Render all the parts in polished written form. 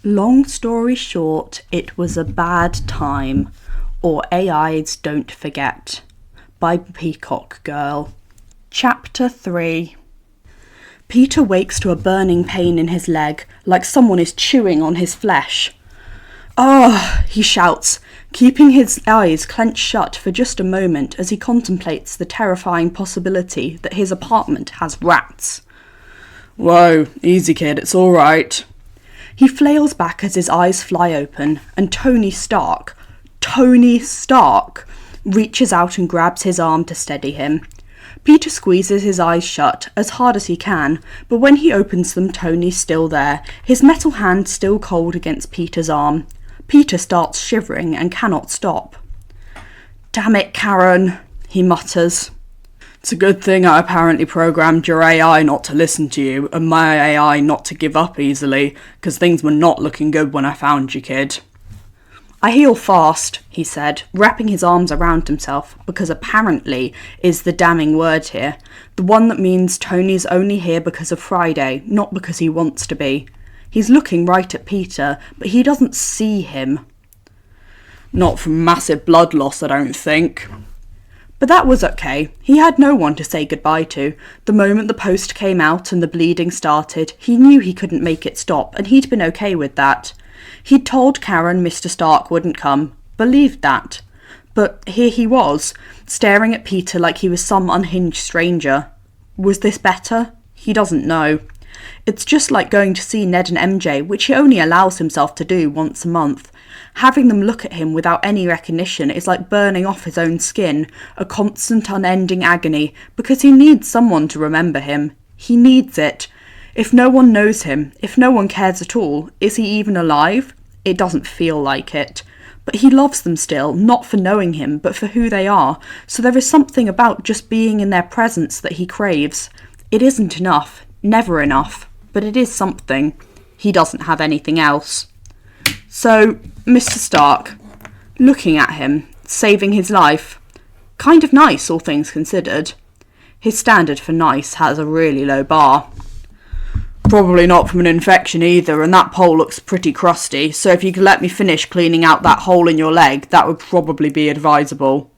Long story short, it was a bad time, or AIs don't forget, by Peacockgirl. Chapter 3. Peter wakes to a burning pain in his leg, like someone is chewing on his flesh. "Ah!" he shouts, keeping his eyes clenched shut for just a moment as he contemplates the terrifying possibility that his apartment has rats. "Whoa, easy kid, it's all right." He flails back as his eyes fly open, and Tony Stark, reaches out and grabs his arm to steady him. Peter squeezes his eyes shut as hard as he can, but when he opens them, Tony's still there, his metal hand still cold against Peter's arm. Peter starts shivering and cannot stop. "Damn it, Karen," he mutters. "It's a good thing I apparently programmed your AI not to listen to you, and my AI not to give up easily, because things were not looking good when I found you, kid." "I heal fast," he said, wrapping his arms around himself, because apparently is the damning word here, the one that means Tony's only here because of Friday, not because he wants to be. He's looking right at Peter, but he doesn't see him. "Not from massive blood loss, I don't think." But that was okay. He had no one to say goodbye to. The moment the post came out and the bleeding started, he knew he couldn't make it stop, and he'd been okay with that. He'd told Karen Mr. Stark wouldn't come, believed that. But here he was, staring at Peter like he was some unhinged stranger. Was this better? He doesn't know. It's just like going to see Ned and MJ, which he only allows himself to do once a month. Having them look at him without any recognition is like burning off his own skin, a constant unending agony, because he needs someone to remember him. He needs it. If no one knows him, if no one cares at all, is he even alive? It doesn't feel like it. But he loves them still, not for knowing him, but for who they are, so there is something about just being in their presence that he craves. It isn't enough, never enough, but it is something. He doesn't have anything else. So, Mr. Stark, looking at him, saving his life. Kind of nice, all things considered. His standard for nice has a really low bar. "Probably not from an infection either, and that pole looks pretty crusty, so if you could let me finish cleaning out that hole in your leg, that would probably be advisable."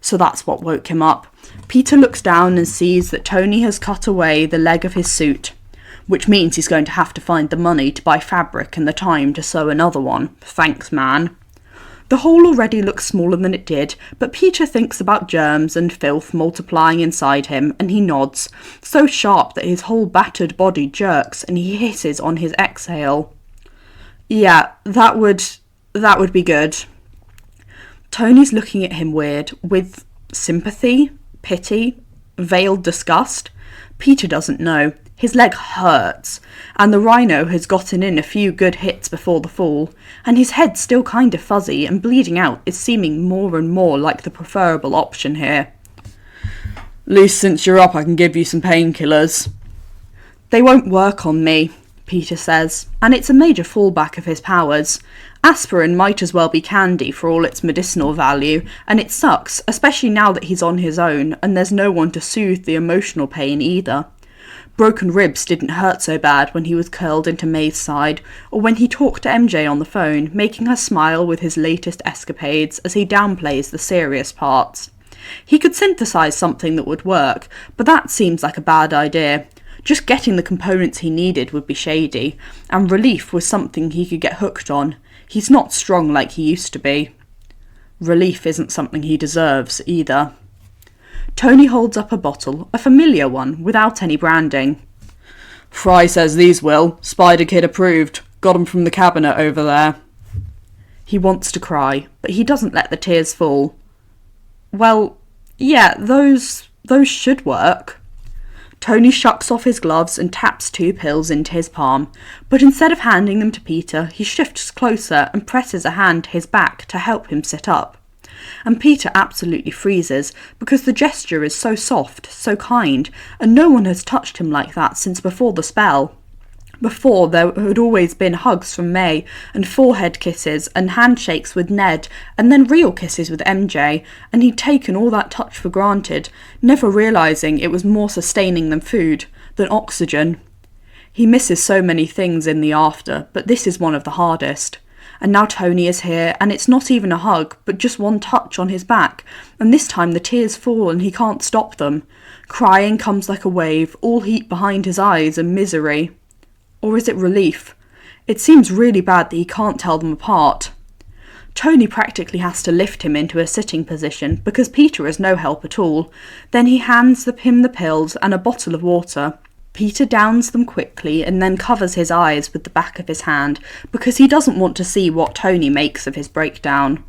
So that's what woke him up. Peter looks down and sees that Tony has cut away the leg of his suit, which means he's going to have to find the money to buy fabric and the time to sew another one. Thanks, man. The hole already looks smaller than it did, but Peter thinks about germs and filth multiplying inside him, and he nods, so sharp that his whole battered body jerks and he hisses on his exhale. "Yeah, that would be good." Tony's looking at him weird, with sympathy, pity, veiled disgust. Peter doesn't know. His leg hurts, and the rhino has gotten in a few good hits before the fall, and his head's still kind of fuzzy, and bleeding out is seeming more and more like the preferable option here. "At least since you're up, I can give you some painkillers." "They won't work on me," Peter says, and it's a major fallback of his powers. Aspirin might as well be candy for all its medicinal value, and it sucks, especially now that he's on his own, and there's no one to soothe the emotional pain either. Broken ribs didn't hurt so bad when he was curled into May's side, or when he talked to MJ on the phone, making her smile with his latest escapades as he downplays the serious parts. He could synthesize something that would work, but that seems like a bad idea. Just getting the components he needed would be shady, and relief was something he could get hooked on. He's not strong like he used to be. Relief isn't something he deserves either. Tony holds up a bottle, a familiar one, without any branding. "Fry says these will. Spider Kid approved. Got 'em from the cabinet over there." He wants to cry, but he doesn't let the tears fall. "Well, yeah, those should work." Tony shucks off his gloves and taps 2 pills into his palm, but instead of handing them to Peter, he shifts closer and presses a hand to his back to help him sit up. And Peter absolutely freezes, because the gesture is so soft, so kind, and no one has touched him like that since before the spell. Before, there had always been hugs from May, and forehead kisses, and handshakes with Ned, and then real kisses with MJ, and he'd taken all that touch for granted, never realising it was more sustaining than food, than oxygen. He misses so many things in the after, but this is one of the hardest. And now Tony is here, and it's not even a hug, but just one touch on his back, and this time the tears fall and he can't stop them. Crying comes like a wave, all heat behind his eyes and misery. Or is it relief? It seems really bad that he can't tell them apart. Tony practically has to lift him into a sitting position because Peter is no help at all. Then he hands him the pills and a bottle of water. Peter downs them quickly and then covers his eyes with the back of his hand because he doesn't want to see what Tony makes of his breakdown.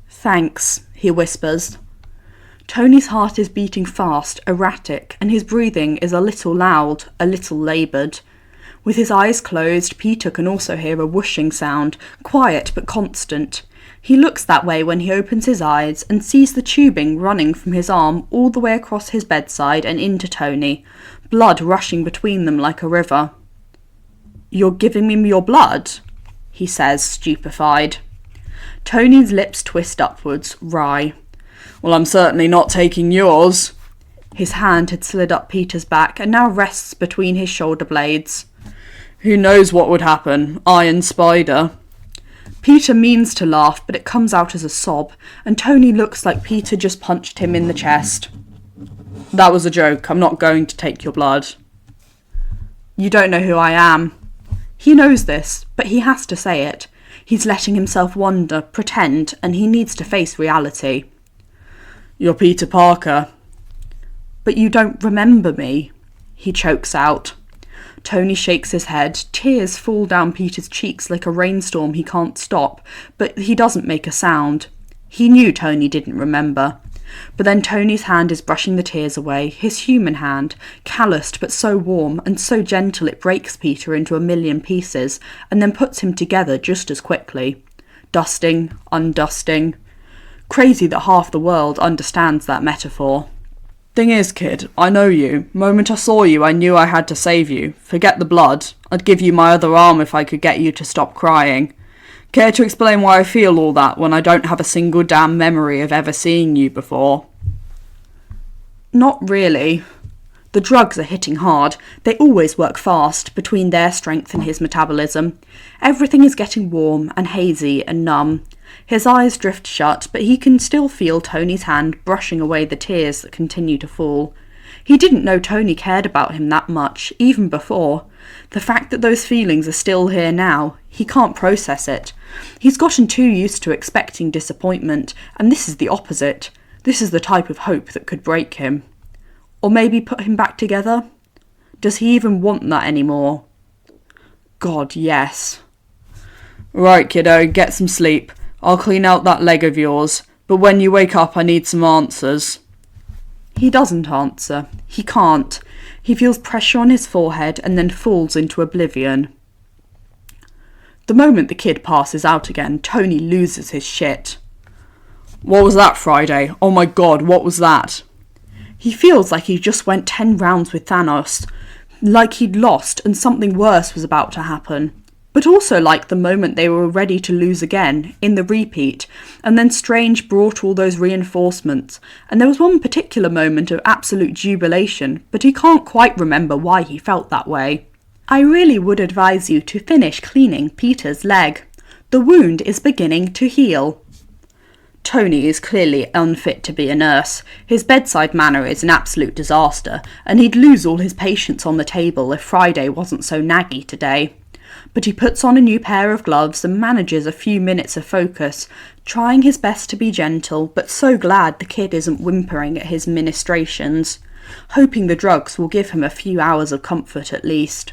"Thanks," he whispers. Tony's heart is beating fast, erratic, and his breathing is a little loud, a little laboured. With his eyes closed, Peter can also hear a whooshing sound, quiet but constant. He looks that way when he opens his eyes and sees the tubing running from his arm all the way across his bedside and into Tony, blood rushing between them like a river. "You're giving me your blood?" he says, stupefied. Tony's lips twist upwards, wry. "Well, I'm certainly not taking yours." His hand had slid up Peter's back and now rests between his shoulder blades. "Who knows what would happen? Iron Spider." Peter means to laugh, but it comes out as a sob, and Tony looks like Peter just punched him in the chest. "That was a joke. I'm not going to take your blood." "You don't know who I am." He knows this, but he has to say it. He's letting himself wonder, pretend, and he needs to face reality. "You're Peter Parker." "But you don't remember me," he chokes out. Tony shakes his head. Tears fall down Peter's cheeks like a rainstorm he can't stop, but he doesn't make a sound. He knew Tony didn't remember. But then Tony's hand is brushing the tears away, his human hand, calloused but so warm and so gentle it breaks Peter into a million pieces, and then puts him together just as quickly. Dusting, undusting. Crazy that half the world understands that metaphor. "Thing is, kid, I know you. Moment I saw you, I knew I had to save you. Forget the blood. I'd give you my other arm if I could get you to stop crying. Care to explain why I feel all that when I don't have a single damn memory of ever seeing you before?" Not really. The drugs are hitting hard. They always work fast, between their strength and his metabolism. Everything is getting warm and hazy and numb. His eyes drift shut, but he can still feel Tony's hand brushing away the tears that continue to fall. He didn't know Tony cared about him that much, even before. The fact that those feelings are still here now, he can't process it. He's gotten too used to expecting disappointment, and this is the opposite. This is the type of hope that could break him. Or maybe put him back together? Does he even want that anymore? God, yes. "Right, kiddo, get some sleep. I'll clean out that leg of yours, but when you wake up I need some answers." He doesn't answer. He can't. He feels pressure on his forehead and then falls into oblivion. The moment the kid passes out again, Tony loses his shit. "What was that, Friday? Oh my god, what was that?" He feels like he just went 10 rounds with Thanos, like he'd lost and something worse was about to happen. But also like the moment they were ready to lose again, in the repeat, and then Strange brought all those reinforcements, and there was one particular moment of absolute jubilation, but he can't quite remember why he felt that way. I really would advise you to finish cleaning Peter's leg. The wound is beginning to heal. Tony is clearly unfit to be a nurse. His bedside manner is an absolute disaster, and he'd lose all his patients on the table if Friday wasn't so naggy today. But he puts on a new pair of gloves and manages a few minutes of focus, trying his best to be gentle, but so glad the kid isn't whimpering at his ministrations, hoping the drugs will give him a few hours of comfort at least.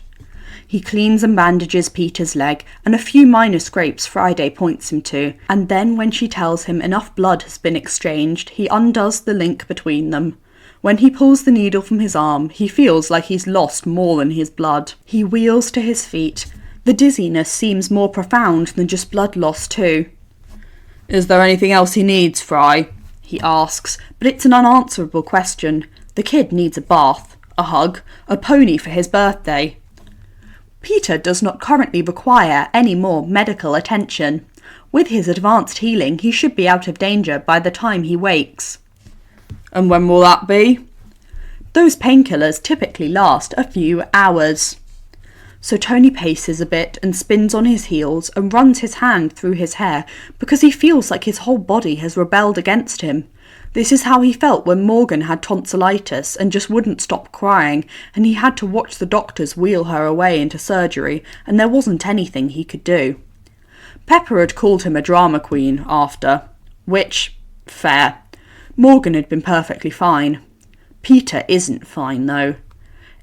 He cleans and bandages Peter's leg, and a few minor scrapes Friday points him to, and then when she tells him enough blood has been exchanged, he undoes the link between them. When he pulls the needle from his arm, he feels like he's lost more than his blood. He wheels to his feet. The dizziness seems more profound than just blood loss too. "Is there anything else he needs, Fry?" he asks, but it's an unanswerable question. The kid needs a bath, a hug, a pony for his birthday. Peter does not currently require any more medical attention. With his advanced healing, he should be out of danger by the time he wakes. "And when will that be?" Those painkillers typically last a few hours. So Tony paces a bit and spins on his heels and runs his hand through his hair because he feels like his whole body has rebelled against him. This is how he felt when Morgan had tonsillitis and just wouldn't stop crying, and he had to watch the doctors wheel her away into surgery, and there wasn't anything he could do. Pepper had called him a drama queen after, which, fair. Morgan had been perfectly fine. Peter isn't fine, though.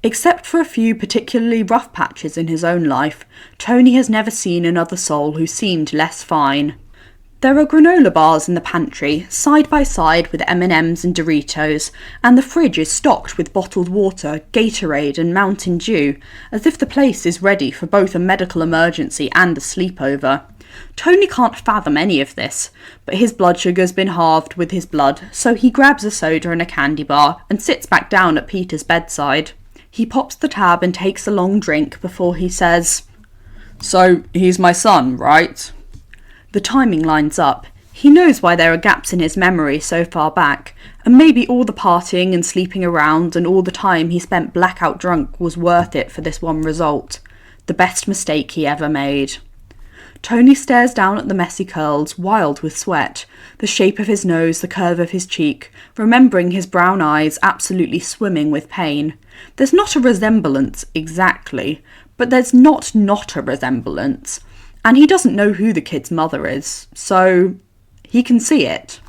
Except for a few particularly rough patches in his own life, Tony has never seen another soul who seemed less fine. There are granola bars in the pantry, side by side with M&Ms and Doritos, and the fridge is stocked with bottled water, Gatorade and Mountain Dew, as if the place is ready for both a medical emergency and a sleepover. Tony can't fathom any of this, but his blood sugar's been halved with his blood, so he grabs a soda and a candy bar and sits back down at Peter's bedside. He pops the tab and takes a long drink before he says, "So, he's my son, right?" The timing lines up. He knows why there are gaps in his memory so far back, and maybe all the partying and sleeping around and all the time he spent blackout drunk was worth it for this one result. The best mistake he ever made. Tony stares down at the messy curls, wild with sweat, the shape of his nose, the curve of his cheek, remembering his brown eyes absolutely swimming with pain. There's not a resemblance, exactly, but there's not a resemblance. And he doesn't know who the kid's mother is, so he can see it.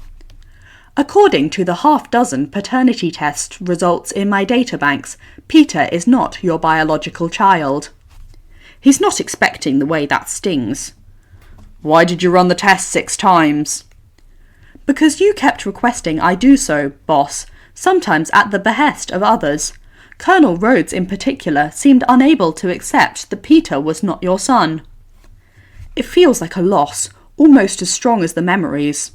According to the half-dozen paternity test results in my databanks, Peter is not your biological child. He's not expecting the way that stings. "Why did you run the test 6 times? "Because you kept requesting I do so, boss, sometimes at the behest of others. Colonel Rhodes in particular seemed unable to accept that Peter was not your son." It feels like a loss, almost as strong as the memories.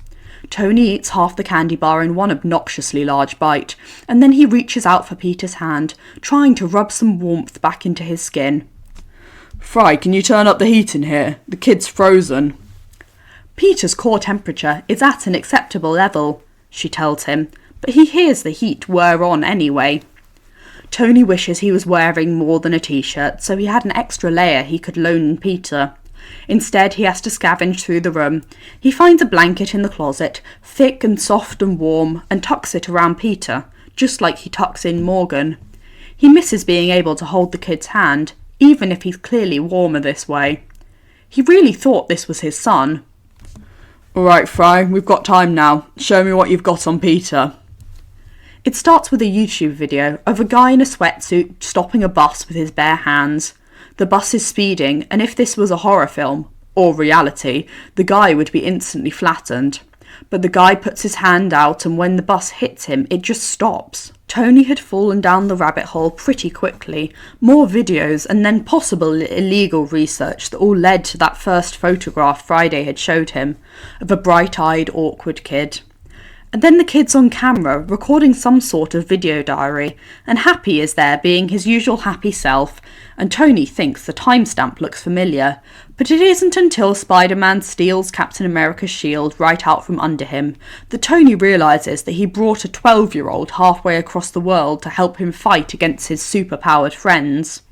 Tony eats half the candy bar in one obnoxiously large bite, and then he reaches out for Peter's hand, trying to rub some warmth back into his skin. "Fry, can you turn up the heat in here? The kid's frozen." Peter's core temperature is at an acceptable level, she tells him, but he hears the heat whir on anyway. Tony wishes he was wearing more than a t-shirt, so he had an extra layer he could loan Peter. Instead, he has to scavenge through the room. He finds a blanket in the closet, thick and soft and warm, and tucks it around Peter, just like he tucks in Morgan. He misses being able to hold the kid's hand, even if he's clearly warmer this way. He really thought this was his son. "Alright, Fry, we've got time now. Show me what you've got on Peter." It starts with a YouTube video of a guy in a sweatsuit stopping a bus with his bare hands. The bus is speeding, and if this was a horror film, or reality, the guy would be instantly flattened. But the guy puts his hand out, and when the bus hits him, it just stops. Tony had fallen down the rabbit hole pretty quickly. More videos, and then possible illegal research that all led to that first photograph Friday had showed him, of a bright-eyed, awkward kid. And then the kid's on camera, recording some sort of video diary, and Happy is there being his usual happy self, and Tony thinks the timestamp looks familiar, but it isn't until Spider-Man steals Captain America's shield right out from under him that Tony realises that he brought a 12-year-old halfway across the world to help him fight against his super-powered friends.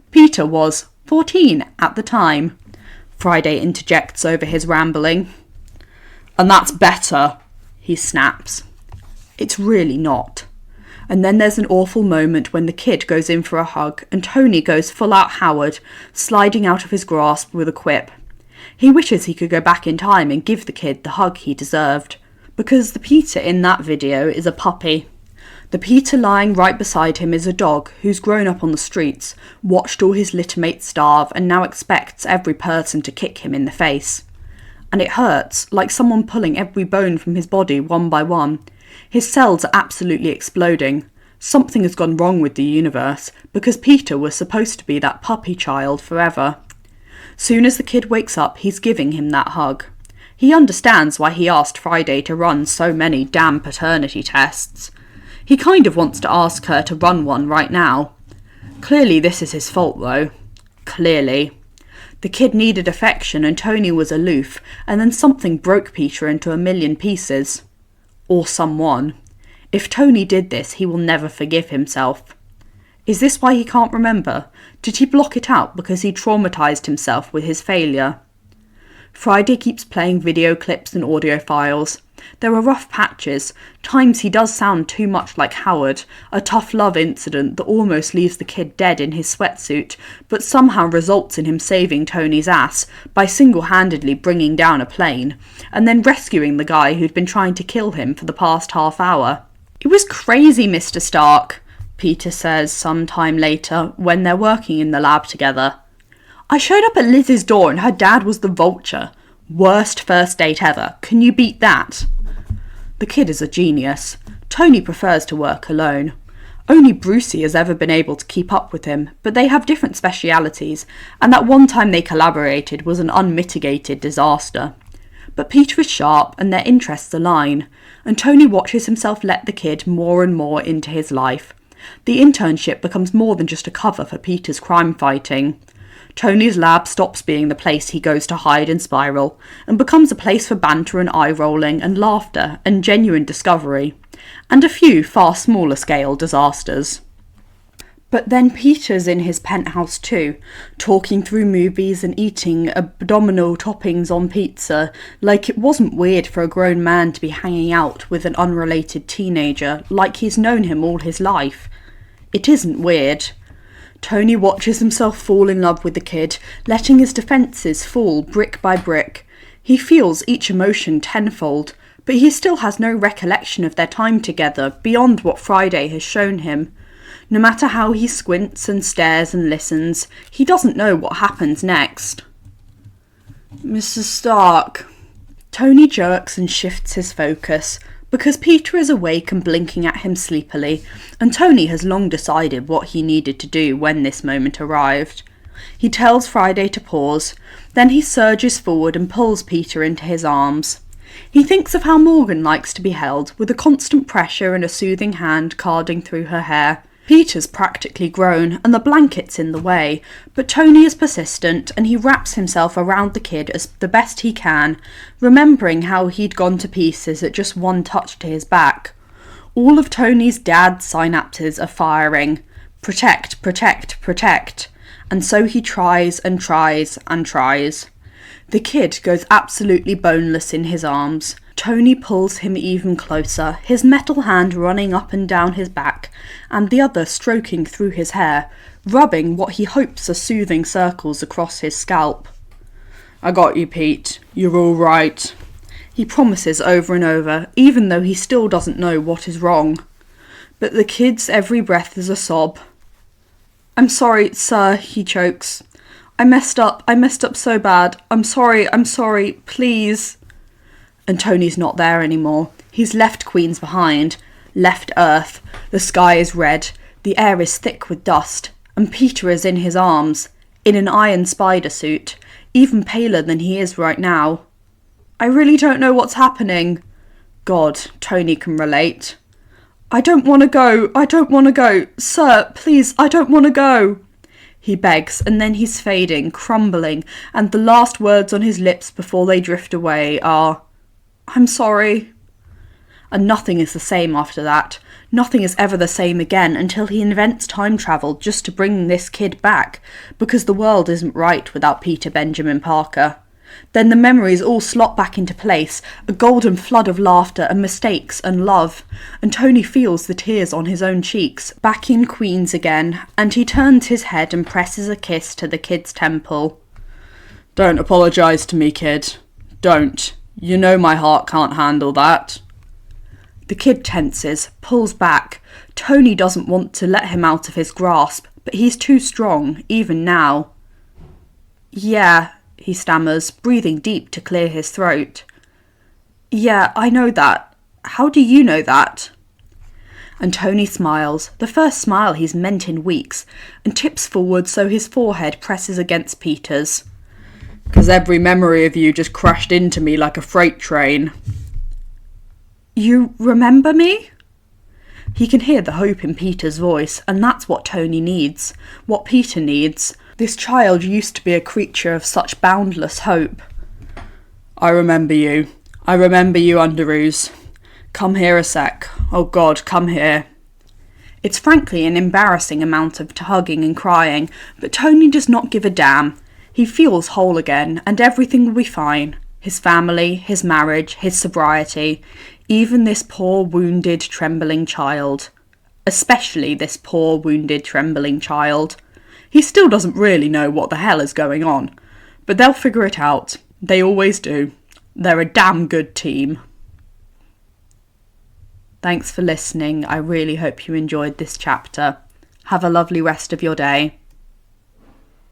Peter was 14 at the time, Friday interjects over his rambling. "And that's better," he snaps. It's really not. And then there's an awful moment when the kid goes in for a hug and Tony goes full out Howard, sliding out of his grasp with a quip. He wishes he could go back in time and give the kid the hug he deserved. Because the Peter in that video is a puppy. The Peter lying right beside him is a dog who's grown up on the streets, watched all his littermates starve and now expects every person to kick him in the face. And it hurts, like someone pulling every bone from his body one by one. His cells are absolutely exploding. Something has gone wrong with the universe, because Peter was supposed to be that puppy child forever. Soon as the kid wakes up, he's giving him that hug. He understands why he asked Friday to run so many damn paternity tests. He kind of wants to ask her to run one right now. Clearly this is his fault though. Clearly. The kid needed affection and Tony was aloof, and then something broke Peter into a million pieces. Or someone. If Tony did this, he will never forgive himself. Is this why he can't remember? Did he block it out because he traumatised himself with his failure? Friday keeps playing video clips and audio files. There are rough patches. Times he does sound too much like Howard, a tough love incident that almost leaves the kid dead in his sweatsuit, but somehow results in him saving Tony's ass by single-handedly bringing down a plane, and then rescuing the guy who'd been trying to kill him for the past half hour. "It was crazy, Mr. Stark," Peter says sometime later when they're working in the lab together. "I showed up at Liz's door and her dad was the Vulture. Worst first date ever. Can you beat that?" The kid is a genius. Tony prefers to work alone. Only Brucey has ever been able to keep up with him, but they have different specialities, and that one time they collaborated was an unmitigated disaster. But Peter is sharp and their interests align, and Tony watches himself let the kid more and more into his life. The internship becomes more than just a cover for Peter's crime fighting. Tony's lab stops being the place he goes to hide and spiral, and becomes a place for banter and eye-rolling and laughter and genuine discovery, and a few far smaller scale disasters. But then Peter's in his penthouse too, talking through movies and eating abdominal toppings on pizza, like it wasn't weird for a grown man to be hanging out with an unrelated teenager, like he's known him all his life. It isn't weird. Tony watches himself fall in love with the kid, letting his defences fall brick by brick. He feels each emotion tenfold, but he still has no recollection of their time together beyond what Friday has shown him. No matter how he squints and stares and listens, he doesn't know what happens next. "Mrs. Stark." Tony jerks and shifts his focus, because Peter is awake and blinking at him sleepily, and Tony has long decided what he needed to do when this moment arrived. He tells Friday to pause, then he surges forward and pulls Peter into his arms. He thinks of how Morgan likes to be held, with a constant pressure and a soothing hand carding through her hair. Peter's practically grown, and the blanket's in the way, but Tony is persistent, and he wraps himself around the kid as the best he can, remembering how he'd gone to pieces at just one touch to his back. All of Tony's dad's synapses are firing. Protect, protect, protect. And so he tries and tries and tries. The kid goes absolutely boneless in his arms. Tony pulls him even closer, his metal hand running up and down his back, and the other stroking through his hair, rubbing what he hopes are soothing circles across his scalp. "I got you, Pete. You're all right," he promises over and over, even though he still doesn't know what is wrong. But the kid's every breath is a sob. "I'm sorry, sir," he chokes. I messed up so bad. I'm sorry, please." And Tony's not there anymore. He's left Queens behind, left Earth. The sky is red, the air is thick with dust, and Peter is in his arms, in an iron spider suit, even paler than he is right now. "I really don't know what's happening." God, Tony can relate. I don't want to go. Sir, please, I don't want to go." He begs, and then he's fading, crumbling, and the last words on his lips before they drift away are, "I'm sorry." And nothing is the same after that. Nothing is ever the same again until he invents time travel just to bring this kid back, because the world isn't right without Peter Benjamin Parker. Then the memories all slot back into place, a golden flood of laughter and mistakes and love, and Tony feels the tears on his own cheeks, back in Queens again, and he turns his head and presses a kiss to the kid's temple. "Don't apologise to me, kid. Don't. You know my heart can't handle that." The kid tenses, pulls back. Tony doesn't want to let him out of his grasp, but he's too strong, even now. "Yeah," he stammers, breathing deep to clear his throat. "Yeah, I know that. How do you know that?" And Tony smiles, the first smile he's meant in weeks, and tips forward so his forehead presses against Peter's. "'Cause every memory of you just crashed into me like a freight train." "You remember me?" He can hear the hope in Peter's voice, and that's what Tony needs, what Peter needs. This child used to be a creature of such boundless hope. "I remember you. I remember you, Underoos. Come here a sec. Oh God, come here." It's frankly an embarrassing amount of hugging and crying, but Tony does not give a damn. He feels whole again, and everything will be fine. His family, his marriage, his sobriety, even this poor, wounded, trembling child. Especially this poor, wounded, trembling child. He still doesn't really know what the hell is going on. But they'll figure it out. They always do. They're a damn good team. Thanks for listening. I really hope you enjoyed this chapter. Have a lovely rest of your day.